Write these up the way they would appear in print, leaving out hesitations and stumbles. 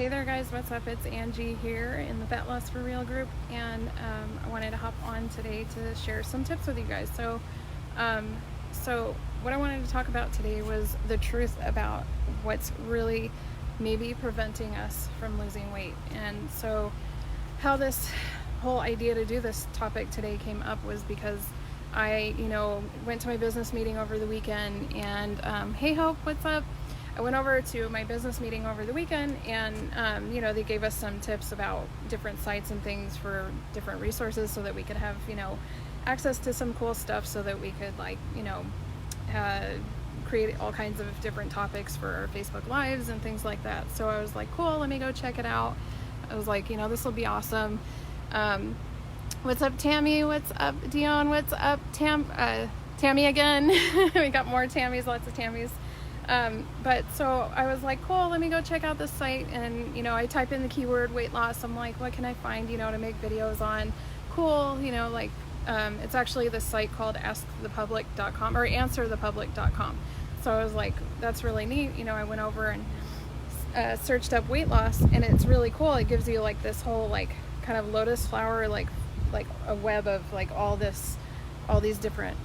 Hey there guys, what's up? It's Angie here in the Fat Loss for Real group, and I wanted to hop on today to share some tips with you guys. So what I wanted to talk about today was the truth about what's really maybe preventing us from losing weight. And so how this whole idea to do this topic today came up was because I, went to my business meeting over the weekend, and hey Hope, what's up? I went over to my business meeting over the weekend, and they gave us some tips about different sites and things for different resources so that we could have access to some cool stuff, so that we could create all kinds of different topics for our Facebook Lives and things like that. So I was like, cool, let me go check it out. I was like, this will be awesome. What's up, Tammy? What's up, Dion? What's up, Tammy again? We got more Tammys, lots of Tammys. But so I was like, cool, let me go check out this site. And, I type in the keyword weight loss. I'm like, what can I find, to make videos on? Cool, it's actually this site called askthepublic.com or answerthepublic.com. So I was like, that's really neat. I went over and searched up weight loss, and it's really cool. It gives you like this whole kind of lotus flower, like a web of all these different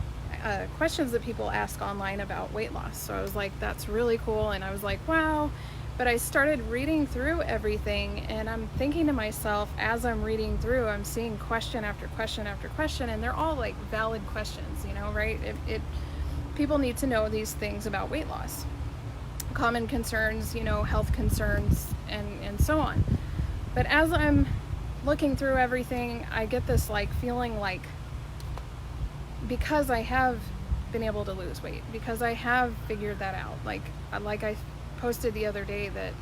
questions that people ask online about weight loss. So I was like, that's really cool. And I was like, wow. But I started reading through everything, and I'm thinking to myself, as I'm reading through, I'm seeing question after question after question, and they're all valid questions, right? People need to know these things about weight loss, common concerns, health concerns, and so on. But as I'm looking through everything, I get this feeling because I have been able to lose weight, because I have figured that out, like I posted the other day that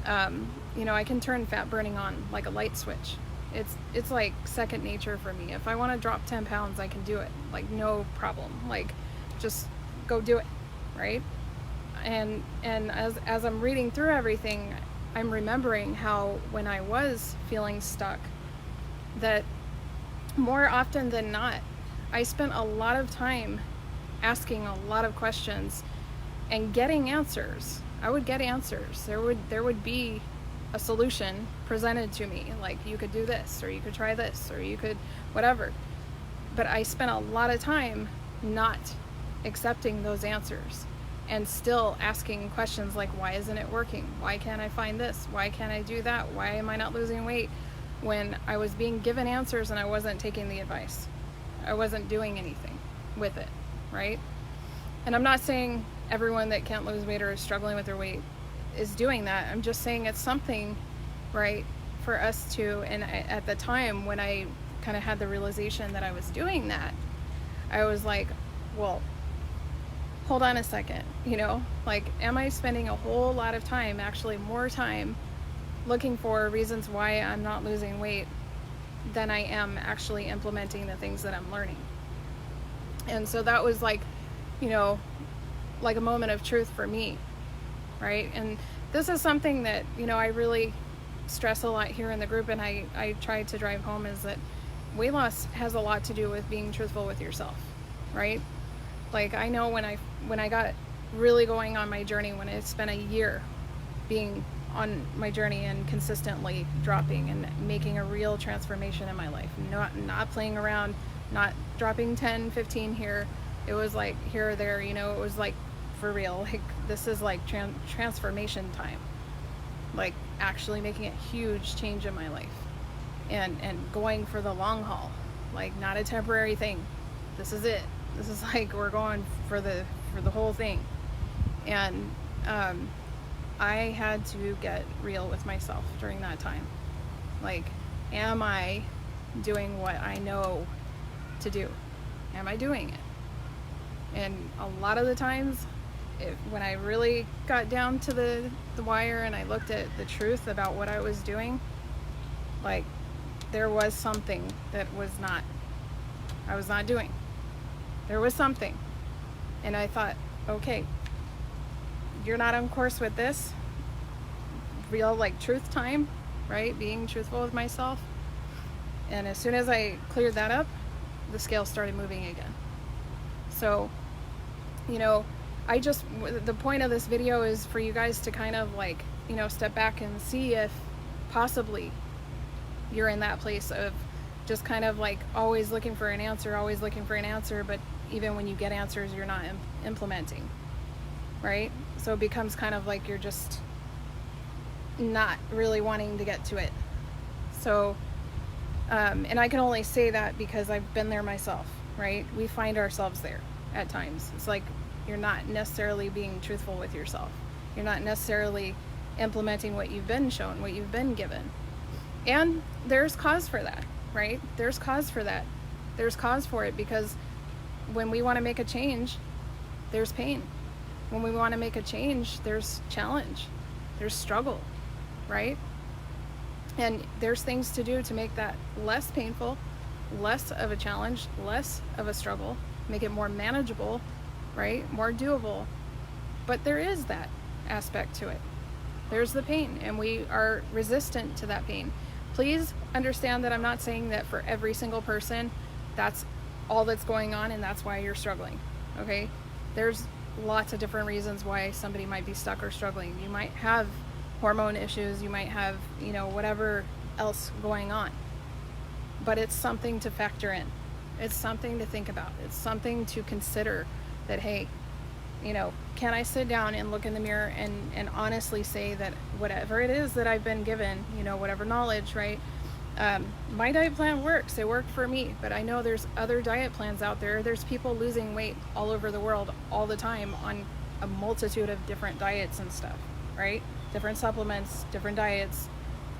I can turn fat burning on like a light switch. It's like second nature for me. If I want to drop 10 pounds, I can do it, no problem, just go do it, right? And as I'm reading through everything, I'm remembering how when I was feeling stuck, that more often than not, I spent a lot of time asking a lot of questions and getting answers. I would get answers. There would be a solution presented to me, like you could do this, or you could try this, or you could whatever. But I spent a lot of time not accepting those answers and still asking questions like, why isn't it working? Why can't I find this? Why can't I do that? Why am I not losing weight? When I was being given answers and I wasn't taking the advice. I wasn't doing anything with it, right? And I'm not saying everyone that can't lose weight or is struggling with their weight is doing that. I'm just saying it's something, right, for us to, and at the time when I kind of had the realization that I was doing that, I was like, well, hold on a second, am I spending a whole lot of time, actually more time, looking for reasons why I'm not losing weight than I am actually implementing the things that I'm learning? And so that was a moment of truth for me, right? And this is something that, I really stress a lot here in the group, and I try to drive home, is that weight loss has a lot to do with being truthful with yourself, right? I know when I got really going on my journey, when I spent a year being on my journey and consistently dropping and making a real transformation in my life, not playing around, not dropping 10, 15 here. It was here or there, it was for real. This is transformation time, actually making a huge change in my life, and going for the long haul, not a temporary thing. This is it. This is we're going for the whole thing. And I had to get real with myself during that time. Am I doing what I know to do? Am I doing it? And a lot of the times, when I really got down to the wire and I looked at the truth about what I was doing, there was something that I was not doing. There was something. And I thought, okay, you're not on course with this. Real truth time, right? Being truthful with myself. And as soon as I cleared that up, the scale started moving again. So, the point of this video is for you guys to kind of step back and see if possibly you're in that place of just kind of like always looking for an answer, but even when you get answers, you're not implementing, right? So it becomes kind of like you're just not really wanting to get to it. So, and I can only say that because I've been there myself, right? We find ourselves there at times. It's like you're not necessarily being truthful with yourself. You're not necessarily implementing what you've been shown, what you've been given. And there's cause for that, right? There's cause for that. There's cause for it because when we want to make a change, there's pain. When we want to make a change, there's challenge, there's struggle, right? And there's things to do to make that less painful, less of a challenge, less of a struggle, make it more manageable, right? More doable. But there is that aspect to it. There's the pain, and we are resistant to that pain. Please understand that I'm not saying that for every single person, that's all that's going on and that's why you're struggling, okay? There's lots of different reasons why somebody might be stuck or struggling. You might have hormone issues, you might have, whatever else going on. But it's something to factor in. It's something to think about. It's something to consider that, hey, can I sit down and look in the mirror and honestly say that whatever it is that I've been given, whatever knowledge, right? My diet plan works. It worked for me, but I know there's other diet plans out there. There's people losing weight all over the world all the time on a multitude of different diets and stuff, right? Different supplements, different diets.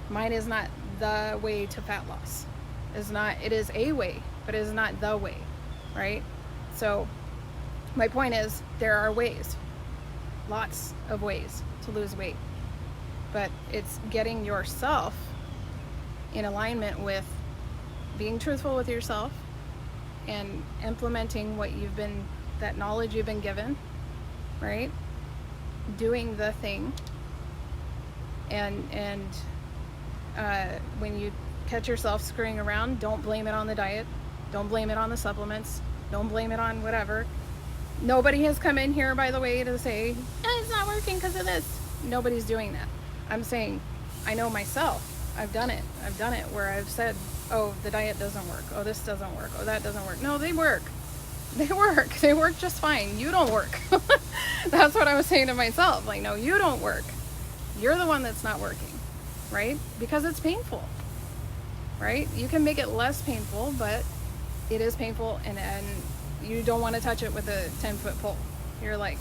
Mine is not the way to fat loss. It is a way, but it is not the way, right? So my point is there are ways, lots of ways to lose weight, but it's getting yourself in alignment with being truthful with yourself and implementing that knowledge you've been given, right? Doing the thing. And when you catch yourself screwing around, don't blame it on the diet. Don't blame it on the supplements. Don't blame it on whatever. Nobody has come in here, by the way, to say, it's not working because of this. Nobody's doing that. I'm saying, I know myself. I've done it where I've said, oh, the diet doesn't work. Oh, this doesn't work. Oh, that doesn't work. No, they work. They work just fine. You don't work. That's what I was saying to myself. Like, no, you don't work. You're the one that's not working, right? Because it's painful, right? You can make it less painful, but it is painful, and you don't want to touch it with a 10-foot pole. You're like,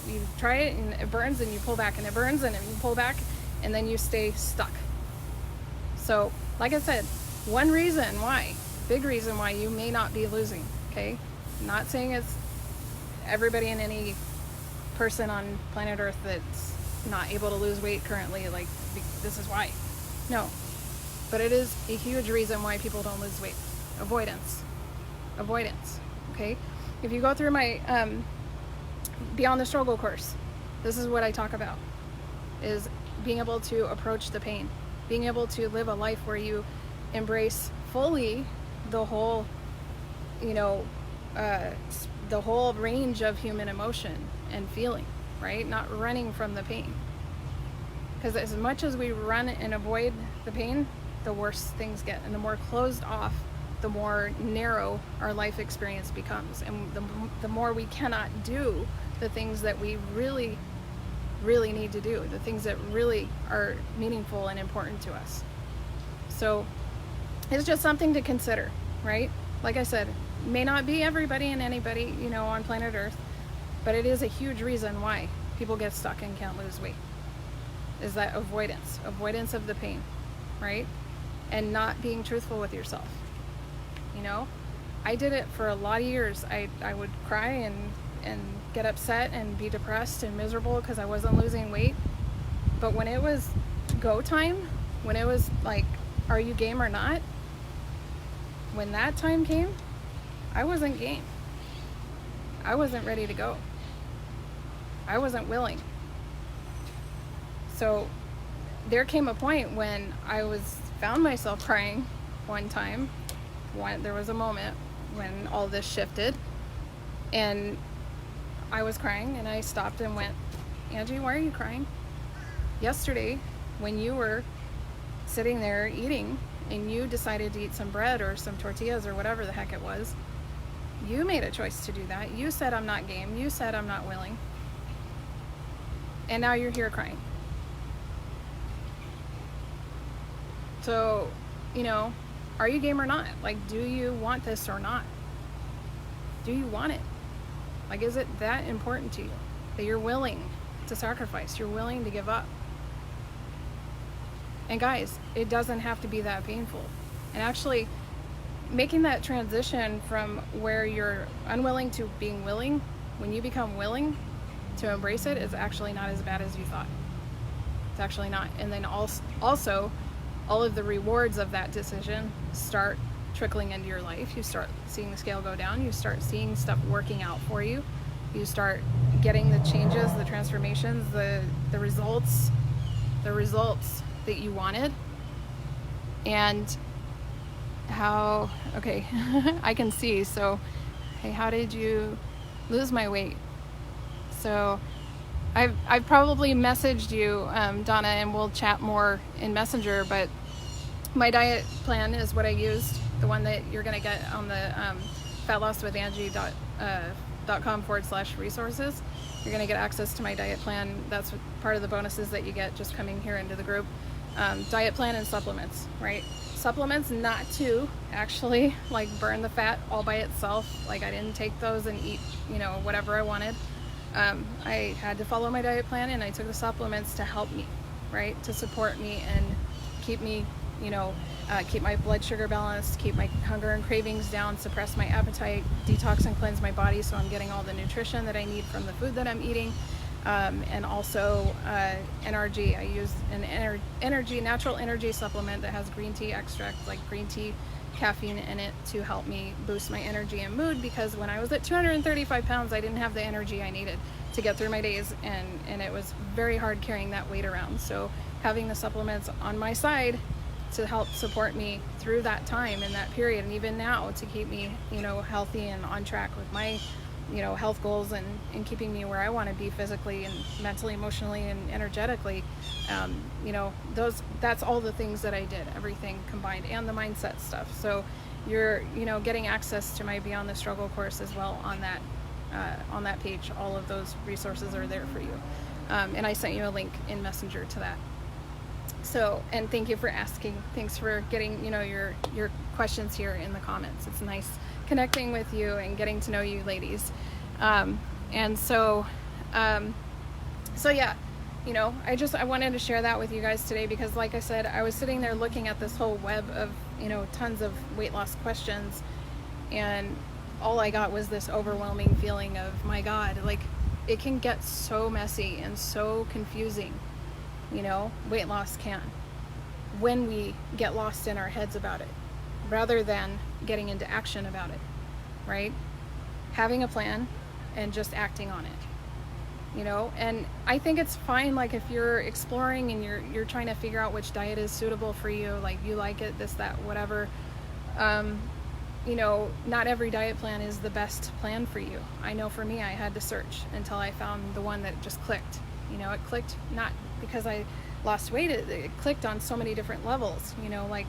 you try it and it burns, and you pull back, and it burns, and you pull back, and then you stay stuck. So, like I said, big reason why you may not be losing, okay? I'm not saying it's everybody and any person on planet Earth that's not able to lose weight currently, like, this is why. No. But it is a huge reason why people don't lose weight. Avoidance, okay? If you go through my Beyond the Struggle course, this is what I talk about, is being able to approach the pain, being able to live a life where you embrace fully the whole, the whole range of human emotion and feeling, right? Not running from the pain. Because as much as we run and avoid the pain, the worse things get. And the more closed off, the more narrow our life experience becomes. And the more we cannot do the things that we really, really need to do, the things that really are meaningful and important to us. So it's just something to consider, right? Like I said, may not be everybody and anybody, on planet Earth, but it is a huge reason why people get stuck and can't lose weight, is that avoidance of the pain, right? And not being truthful with yourself. I did it for a lot of years. I would cry and get upset and be depressed and miserable because I wasn't losing weight. But when it was go time, when it was like, are you game or not? When that time came, I wasn't game. I wasn't ready to go. I wasn't willing. So there came a point when I found myself crying one time. There was a moment when all this shifted, and I was crying, and I stopped and went, Angie, why are you crying? yesterday when you were sitting there eating and you decided to eat some bread or some tortillas or whatever the heck it was, you made a choice to do that. You said, I'm not game. You said, I'm not willing. And now you're here crying. So, you know, are you game or not? Like, do you want this or not? Do you want it? Like, is it that important to you that you're willing to sacrifice? You're willing to give up? And guys, it doesn't have to be that painful. And actually, making that transition from where you're unwilling to being willing, when you become willing to embrace it, is actually not as bad as you thought. It's actually not. And then also all of the rewards of that decision start trickling into your life. You start seeing the scale go down. You start seeing stuff working out for you. You start getting the changes, the transformations, the results that you wanted. And how, okay, I can see. So, hey, how did you lose my weight? So I've probably messaged you, Donna, and we'll chat more in Messenger, but my diet plan is what I used, the one that you're going to get on the fatlosswithangie.com/resources. You're going to get access to my diet plan. That's part of the bonuses that you get just coming here into the group. Diet plan and supplements, right? Supplements, not to actually like burn the fat all by itself. Like, I didn't take those and eat, you know, whatever I wanted. I had to follow my diet plan, and I took the supplements to help me, right? To support me and keep me, you know, keep my blood sugar balanced, keep my hunger and cravings down, suppress my appetite, detox and cleanse my body so I'm getting all the nutrition that I need from the food that I'm eating. And also NRG. I use an natural energy supplement that has green tea extract, like green tea caffeine in it, to help me boost my energy and mood, because when I was at 235 pounds, I didn't have the energy I needed to get through my days, and it was very hard carrying that weight around. So having the supplements on my side to help support me through that time and that period, and even now to keep me, you know, healthy and on track with my, you know, health goals, and keeping me where I want to be physically and mentally, emotionally, and energetically. You know, that's all the things that I did, everything combined, and the mindset stuff. So you're, you know, getting access to my Beyond the Struggle course as well on that page. All of those resources are there for you. And I sent you a link in Messenger to that. So, and thank you for asking. Thanks for getting, you know, your questions here in the comments. It's nice connecting with you and getting to know you ladies. And so yeah, you know, I wanted to share that with you guys today, because like I said, I was sitting there looking at this whole web of, you know, tons of weight loss questions, and all I got was this overwhelming feeling of, my God, like, it can get so messy and so confusing, you know, weight loss can, when we get lost in our heads about it, rather than getting into action about it, right? Having a plan and just acting on it, you know. And I think it's fine, like, if you're exploring and you're trying to figure out which diet is suitable for you, like, you like it, this, that, whatever, you know, not every diet plan is the best plan for you. I know for me, I had to search until I found the one that just clicked. You know, it clicked not because I lost weight, it clicked on so many different levels, you know, like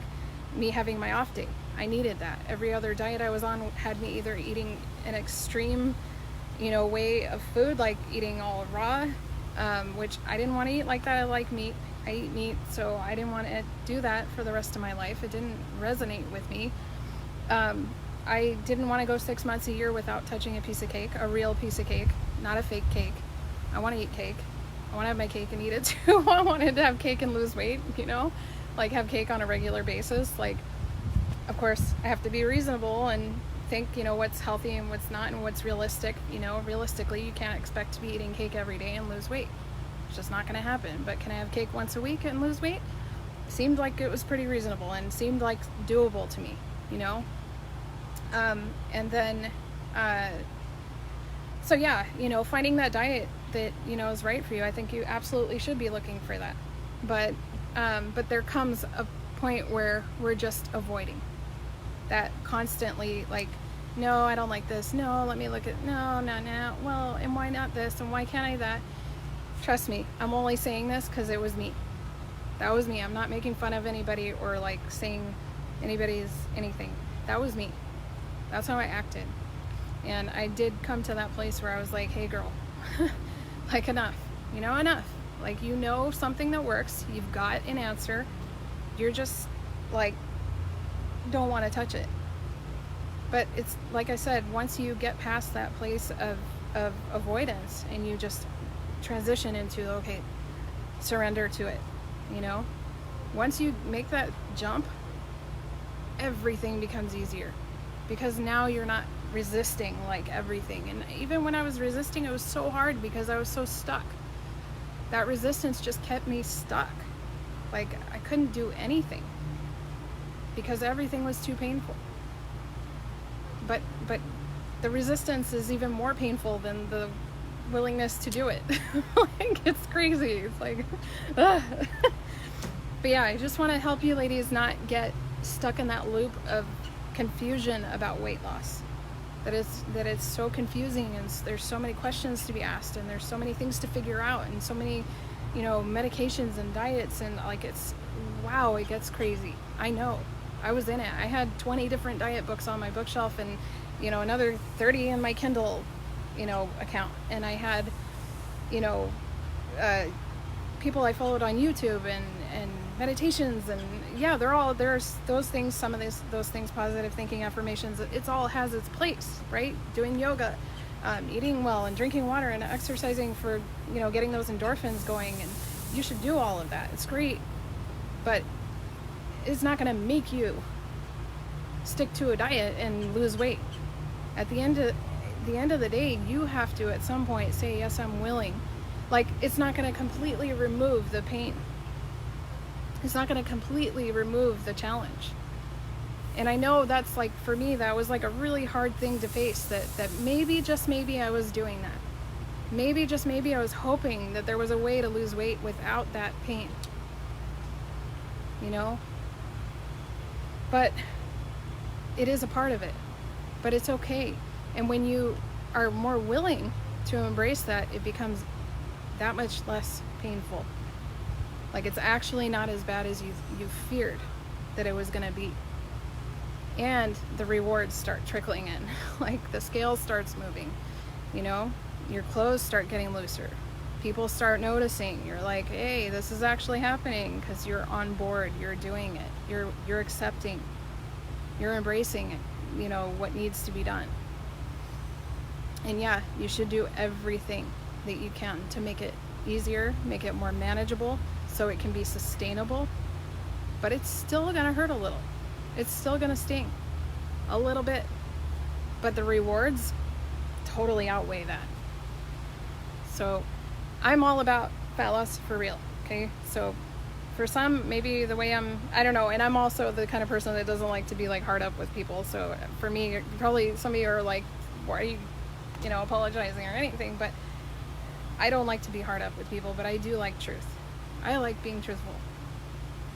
me having my off day. I needed that. Every other diet I was on had me either eating an extreme, you know, way of food, like eating all raw, which I didn't want to eat like that. I like meat. I eat meat, so I didn't want to do that for the rest of my life. It didn't resonate with me. I didn't want to go 6 months a year without touching a piece of cake, a real piece of cake, not a fake cake. I want to eat cake. I want to have my cake and eat it too. I wanted to have cake and lose weight, you know, like have cake on a regular basis. Like, of course, I have to be reasonable and think, you know, what's healthy and what's not and what's realistic. You know, realistically, you can't expect to be eating cake every day and lose weight. It's just not going to happen. But can I have cake once a week and lose weight? Seemed like it was pretty reasonable and seemed like doable to me, you know. And then, so yeah, you know, finding that diet that, you know, is right for you. I think you absolutely should be looking for that. But there comes a point where we're just avoiding that constantly, like, no, I don't like this. No, let me look at, no, well, and why not this? And why can't I that? Trust me, I'm only saying this because it was me. That was me. I'm not making fun of anybody or like saying anybody's anything. That was me. That's how I acted. And I did come to that place where I was like, hey girl, like enough, enough. Like, something that works, you've got an answer, you're just like, don't want to touch it. But it's like I said, once you get past that place of avoidance and you just transition into, okay, surrender to it, once you make that jump, everything becomes easier, because now you're not resisting like everything. And even when I was resisting, it was so hard because I was so stuck. That resistance just kept me stuck. Like, I couldn't do anything because everything was too painful. But the resistance is even more painful than the willingness to do it. Like, it's crazy. It's like, ugh. But yeah, I just want to help you ladies not get stuck in that loop of confusion about weight loss. That it's so confusing, and there's so many questions to be asked, and there's so many things to figure out, and so many, medications and diets, and like, wow, it gets crazy. I know. I was in it. I had 20 different diet books on my bookshelf, and another 30 in my Kindle, account, and I had, people I followed on YouTube and meditations, and yeah, there's those things, some of those things, positive thinking, affirmations, it all has its place, right? Doing yoga, eating well, and drinking water, and exercising for, getting those endorphins going, and you should do all of that. It's great, but it's not going to make you stick to a diet and lose weight. At the end of the day, you have to at some point say, yes, I'm willing. Like, it's not going to completely remove the pain. It's not going to completely remove the challenge. And I know that's, like, for me, that was like a really hard thing to face, that maybe, just maybe, I was doing that. Maybe, just maybe, I was hoping that there was a way to lose weight without that pain. But it is a part of it. But it's okay. And when you are more willing to embrace that, it becomes that much less painful. Like, it's actually not as bad as you feared that it was going to be. And the rewards start trickling in. Like, the scale starts moving. Your clothes start getting looser. People start noticing. You're like, hey, this is actually happening, because you're on board. You're doing it. You're accepting. You're embracing it, what needs to be done. And yeah, you should do everything that you can to make it easier, make it more manageable, so it can be sustainable. But it's still gonna hurt a little. It's still gonna sting a little bit. But the rewards totally outweigh that. So I'm all about fat loss for real, okay? So for some, maybe the way I don't know, and I'm also the kind of person that doesn't like to be like hard up with people. So for me, probably some of you are like, why are you, apologizing or anything? But I don't like to be hard up with people, but I do like truth. I like being truthful.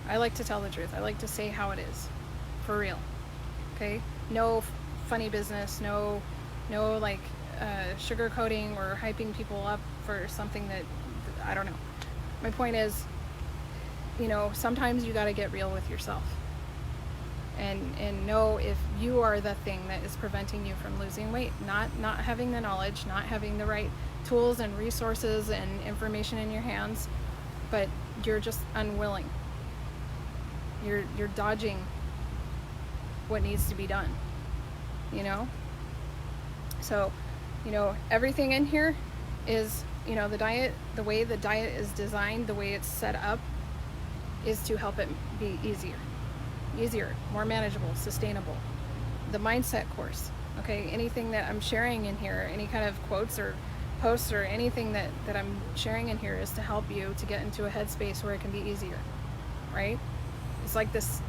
I like to tell the truth. I like to say how it is, for real, okay? No funny business, no like sugarcoating or hyping people up for something that, I don't know. My point is, sometimes you got to get real with yourself and know if you are the thing that is preventing you from losing weight, not having the knowledge, not having the right tools and resources and information in your hands, but you're just unwilling. You're dodging what needs to be done, So, everything in here is, the diet, the way the diet is designed, the way it's set up, is to help it be easier, more manageable, sustainable. The mindset course, okay, anything that I'm sharing in here, any kind of quotes or posts or anything that I'm sharing in here, is to help you to get into a headspace where it can be easier, right? It's like this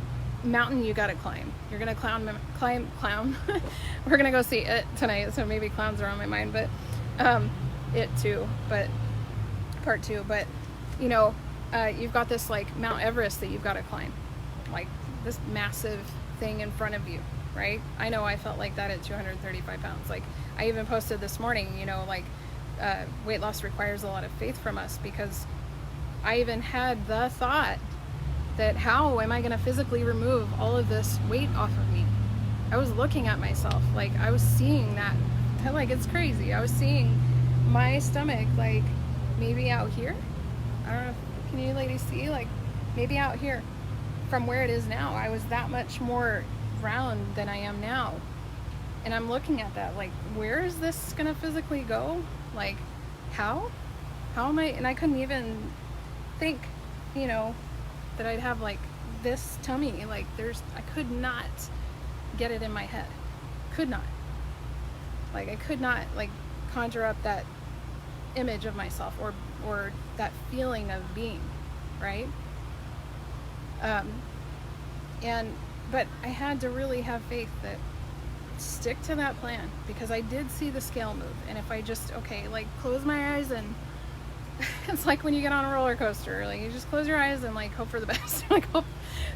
mountain you gotta climb. You're gonna climb. We're gonna go see It tonight, so maybe clowns are on my mind, but It too, but part 2. But you've got this like Mount Everest that you've got to climb, like this massive thing in front of you, right? I know I felt like that at 235 pounds. Like, I even posted this morning, like weight loss requires a lot of faith from us, because I even had the thought that how am I going to physically remove all of this weight off of me? I was looking at myself, like I was seeing that, like it's crazy. I was seeing my stomach like maybe out here. I don't know, can you ladies see, like maybe out here from where it is now. I was that much more round than I am now. And I'm looking at that like, where is this going to physically go? Like, how am I? And I couldn't even think, you know, that I'd have like this tummy. Like I could not get it in my head. Could not. Like I could not like conjure up that image of myself or that feeling of being, right? But I had to really have faith that stick to that plan, because I did see the scale move. And if I just, like close my eyes, and it's like when you get on a roller coaster, like you just close your eyes and like hope for the best. Like hope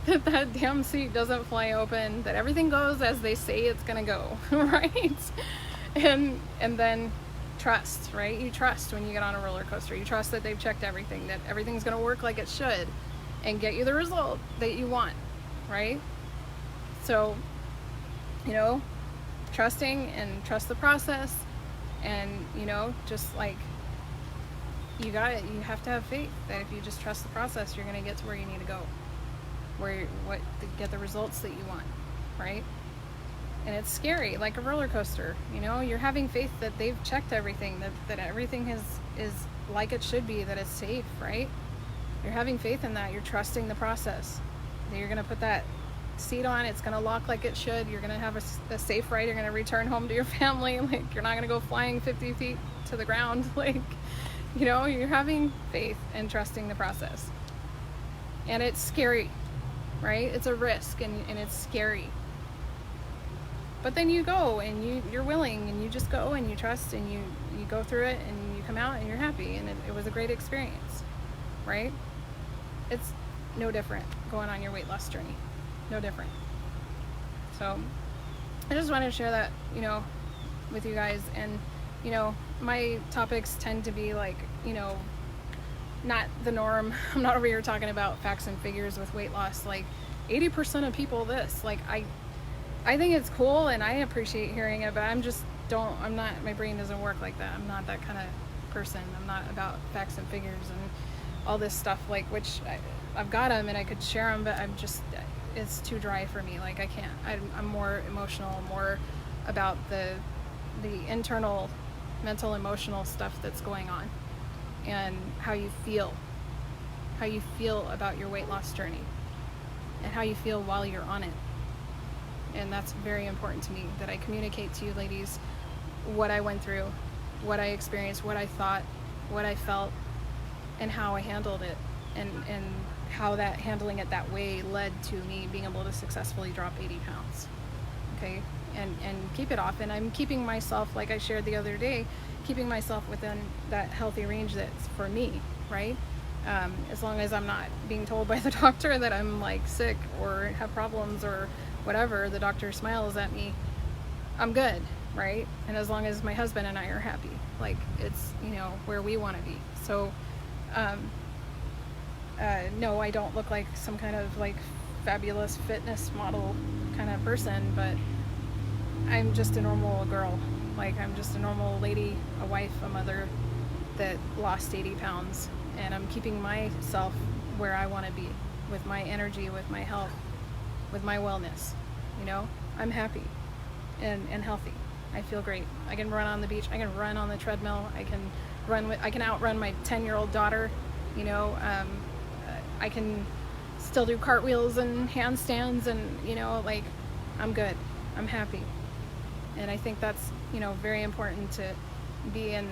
that damn seat doesn't fly open, that everything goes as they say it's gonna go, right? And then trust, right? You trust when you get on a roller coaster. You trust that they've checked everything, that everything's gonna work like it should and get you the result that you want, right? So, you know, trusting and trust the process, and you know, just like you have to have faith that if you just trust the process, you're going to get to where you need to go, get the results that you want, right? And it's scary, like a roller coaster, you know, you're having faith that they've checked everything, that everything is like it should be, that it's safe, right? You're having faith in that. You're trusting the process, that you're going to put that seat on, it's going to lock like it should, you're going to have a safe ride, you're going to return home to your family, like you're not going to go flying 50 feet to the ground, like, you know, you're having faith and trusting the process. And it's scary, right? It's a risk, and it's scary. But then you go and you're willing, and you just go and you trust, and you go through it, and you come out and you're happy, and it was a great experience, right? It's no different going on your weight loss journey. No different. So I just wanted to share that, you know, with you guys. And you know, my topics tend to be like, you know, not the norm. I'm not over here talking about facts and figures with weight loss, like 80% of people this, like I think it's cool and I appreciate hearing it, but my brain doesn't work like that. I'm not that kind of person. I'm not about facts and figures and all this stuff, like, which I've got them and I could share them, but it's too dry for me. Like I can't. I'm more emotional, more about the internal mental emotional stuff that's going on, and how you feel about your weight loss journey, and how you feel while you're on it. And that's very important to me, that I communicate to you ladies what I went through, what I experienced, what I thought, what I felt, and how I handled it, and how that handling it that way led to me being able to successfully drop 80 pounds. Okay, and keep it off. And I'm keeping myself, like I shared the other day, keeping myself within that healthy range that's for me, right? As long as I'm not being told by the doctor that I'm like sick or have problems or whatever, the doctor smiles at me, I'm good, right? And as long as my husband and I are happy, like it's, you know, where we want to be. So no, I don't look like some kind of like fabulous fitness model kind of person, but I'm just a normal girl. Like I'm just a normal lady, a wife, a mother that lost 80 pounds, and I'm keeping myself where I want to be, with my energy, with my health, with my wellness. You know, I'm happy and healthy. I feel great. I can run on the beach. I can run on the treadmill. I can outrun my 10-year-old daughter. You know, I can still do cartwheels and handstands, and you know, like I'm good. I'm happy. And I think that's, you know, very important to be in.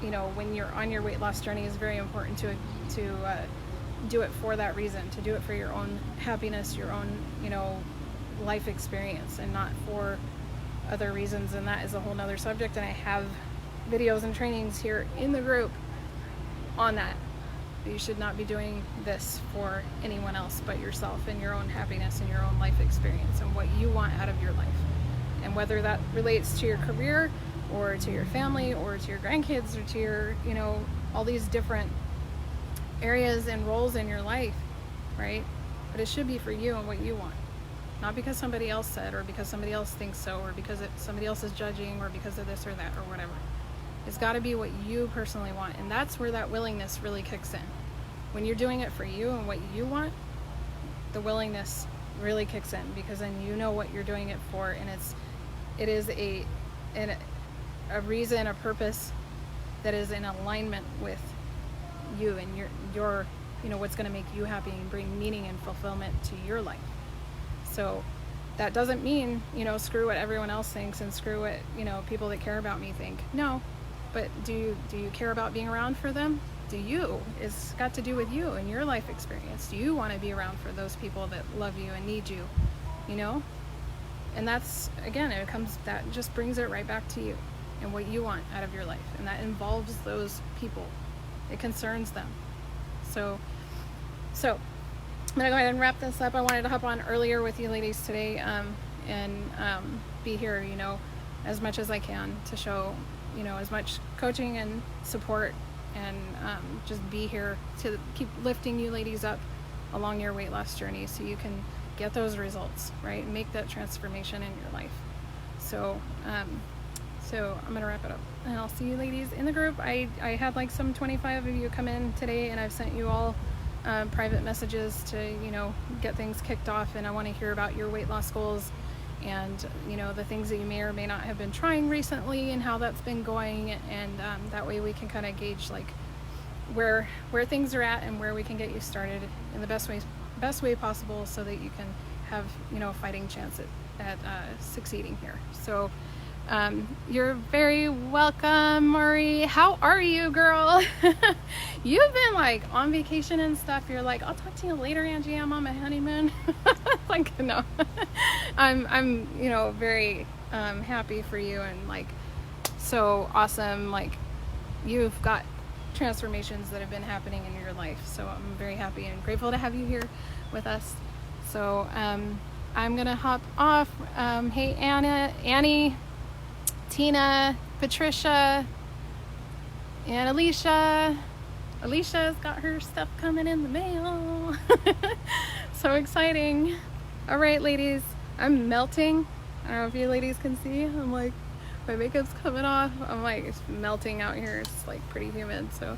You know, when you're on your weight loss journey, is very important to do it for that reason, to do it for your own happiness, your own, you know, life experience, and not for other reasons. And that is a whole nother subject, and I have videos and trainings here in the group on that. You should not be doing this for anyone else but yourself, and your own happiness and your own life experience and what you want out of your life. And whether that relates to your career or to your family or to your grandkids or to your, you know, all these different areas and roles in your life, right? But it should be for you and what you want, not because somebody else said, or because somebody else thinks so, or because somebody else is judging, or because of this or that or whatever. It's got to be what you personally want, and that's where that willingness really kicks in. When you're doing it for you and what you want, the willingness really kicks in, because then you know what you're doing it for, and it is a reason, a purpose that is in alignment with you and your you know, what's going to make you happy and bring meaning and fulfillment to your life. So that doesn't mean, you know, screw what everyone else thinks and screw what, you know, people that care about me think. No, but do you care about being around for them? Do you? It's got to do with you and your life experience. Do you want to be around for those people that love you and need you, you know? And that's, again, that just brings it right back to you and what you want out of your life, and that involves those people. It concerns them. So I'm gonna go ahead and wrap this up. I wanted to hop on earlier with you ladies today, and be here, you know, as much as I can to show, you know, as much coaching and support, and just be here to keep lifting you ladies up along your weight loss journey, so you can get those results, right, and make that transformation in your life. So I'm gonna wrap it up, and I'll see you ladies in the group. I had like some 25 of you come in today, and I've sent you all private messages to, you know, get things kicked off, and I want to hear about your weight loss goals, and, you know, the things that you may or may not have been trying recently and how that's been going, and that way we can kind of gauge like where things are at and where we can get you started in the best way possible, so that you can have, you know, a fighting chance at succeeding here. So you're very welcome, Marie. How are you, girl? You've been like on vacation and stuff. You're like, I'll talk to you later, Angie. I'm on my honeymoon. Like, no. I'm you know, very happy for you, and like so awesome. Like, you've got transformations that have been happening in your life. So I'm very happy and grateful to have you here with us. So I'm gonna hop off. Hey, Annie, Tina, Patricia, and Alicia. Alicia's got her stuff coming in the mail. So exciting. All right, ladies, I'm melting. I don't know if you ladies can see. I'm like, my makeup's coming off. I'm like, it's melting out here. It's like pretty humid. So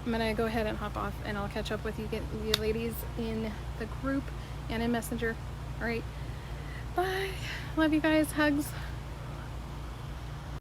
I'm gonna go ahead and hop off, and I'll catch up with you ladies in the group and in Messenger. All right, bye. Love you guys. Hugs.